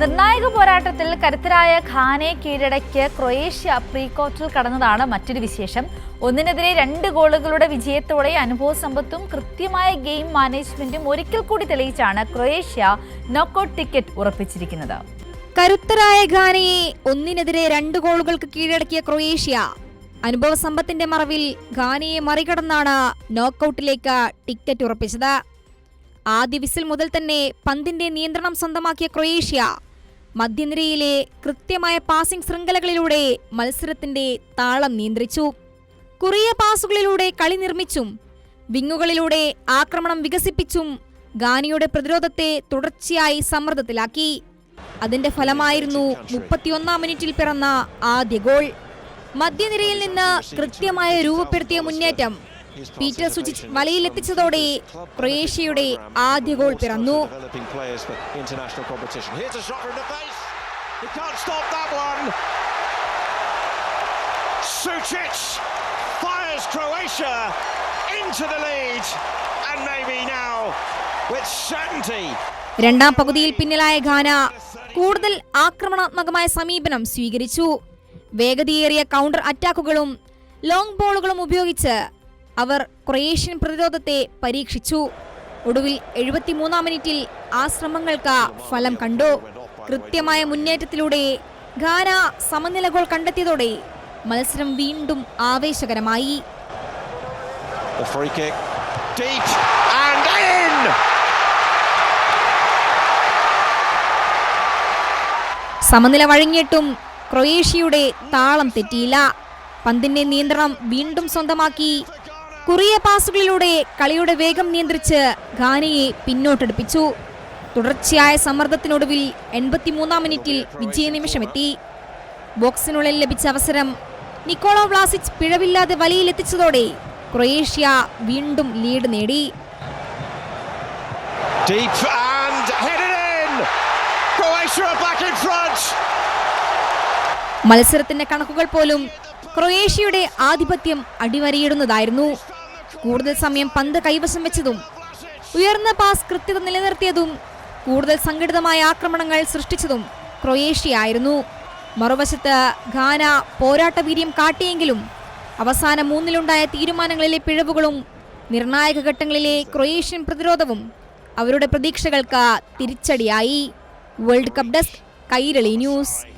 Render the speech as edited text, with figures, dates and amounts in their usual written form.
നിർണായക പോരാട്ടത്തിൽ കരുത്തരായ ഘാനയെ കീഴടക്കിയ ക്രൊയേഷ്യ പ്രീ ക്വാർട്ടറിൽ കടന്നതാണ് മറ്റൊരു വിശേഷം. 1-2 ഗോളുകളുടെ വിജയത്തോടെ അനുഭവസമ്പത്തും കൃത്യമായ ഗെയിം മാനേജ്മെന്റും ഒരിക്കൽ കൂടി തെളിയിച്ചാണ് ക്രൊയേഷ്യ നോക്കൌട്ട് ടിക്കറ്റ് ഉറപ്പിച്ചിരിക്കുന്നത്. കരുത്തരായ ഘാനയെ 1-2 ഗോളുകൾക്ക് കീഴടക്കിയ ക്രൊയേഷ്യ അനുഭവസമ്പത്തിന്റെ മറവിൽ ഘാനയെ മറികടന്നാണ് നോക്കൌട്ടിലേക്ക് ടിക്കറ്റ് ഉറപ്പിച്ചത്. ആദ്യ വിസിൽ മുതൽ തന്നെ പന്തിന്റെ നിയന്ത്രണം സ്വന്തമാക്കിയ ക്രൊയേഷ്യ മധ്യനിരയിലെ കൃത്യമായ പാസിംഗ് ശൃംഖലകളിലൂടെ മത്സരത്തിന്റെ താളം നിയന്ത്രിച്ചു. കുറിയ പാസുകളിലൂടെ കളി നിർമ്മിച്ചും വിങ്ങുകളിലൂടെ ആക്രമണം വികസിപ്പിച്ചും ഘാനയുടെ പ്രതിരോധത്തെ തുടർച്ചയായി സമ്മർദ്ദത്തിലാക്കി. അതിന്റെ ഫലമായിരുന്നു 31-ാം മിനിറ്റിൽ പിറന്ന ആദ്യ ഗോൾ. മധ്യനിരയിൽ നിന്ന് കൃത്യമായ രൂപപ്പെടുത്തിയ മുന്നേറ്റം പീറ്റർ സുചിച്ച് വലയിലെത്തിച്ചതോടെ ക്രൊയേഷ്യയുടെ ആദ്യ ഗോൾ പിറന്നു. രണ്ടാം പകുതിയിൽ പിന്നിലായ ഘാന കൂടുതൽ ആക്രമണാത്മകമായ സമീപനം സ്വീകരിച്ചു. വേഗതയേറിയ കൗണ്ടർ അറ്റാക്കുകളും ലോങ് ബോളുകളും ഉപയോഗിച്ച് അവർ ക്രൊയേഷ്യൻ പ്രതിരോധത്തെ പരീക്ഷിച്ചു. ഒടുവിൽ 73-ാം മിനിറ്റിൽ ആ ശ്രമങ്ങൾക്ക് ഫലം കണ്ടു. കൃത്യമായ മുന്നേറ്റത്തിലൂടെ ഘാന സമനില ഗോൾ കണ്ടെത്തിയതോടെ മത്സരം വീണ്ടും ആവേശകരമായി. സമനില വഴങ്ങിയിട്ടും ക്രൊയേഷ്യയുടെ താളം തെറ്റിയില്ല. പന്തിന്റെ നിയന്ത്രണം വീണ്ടും സ്വന്തമാക്കി കുറിയ പാസുകളിലൂടെ കളിയുടെ വേഗം നിയന്ത്രിച്ച് ഘാനയെ പിന്നോട്ടെടുപ്പിച്ചു. തുടർച്ചയായ സമ്മർദ്ദത്തിനൊടുവിൽ 83-ാം മിനിറ്റിൽ വിജയനിമിഷമെത്തി. ബോക്സിനുള്ളിൽ ലഭിച്ച അവസരം നിക്കോളോ വ്ലാസിച്ച് പിഴവില്ലാതെ വലയിലെത്തിച്ചതോടെ ക്രൊയേഷ്യ വീണ്ടും ലീഡ് നേടി. മത്സരത്തിന്റെ കണക്കുകൾ പോലും ക്രൊയേഷ്യയുടെ ആധിപത്യം അടിവരയിടുന്നതായിരുന്നു. കൂടുതൽ സമയം പന്ത് കൈവശം വെച്ചതും ഉയർന്ന പാസ് കൃത്യത നിലനിർത്തിയതും കൂടുതൽ സംഘടിതമായ ആക്രമണങ്ങൾ സൃഷ്ടിച്ചതും ക്രൊയേഷ്യയായിരുന്നു. മറുവശത്ത് ഘാന പോരാട്ടവീര്യം കാട്ടിയെങ്കിലും അവസാന 3-ലുണ്ടായ തീരുമാനങ്ങളിലെ പിഴവുകളും നിർണായക ഘട്ടങ്ങളിലെ ക്രൊയേഷ്യൻ പ്രതിരോധവും അവരുടെ പ്രതീക്ഷകൾക്ക് തിരിച്ചടിയായി. World cup desk, Kairali news.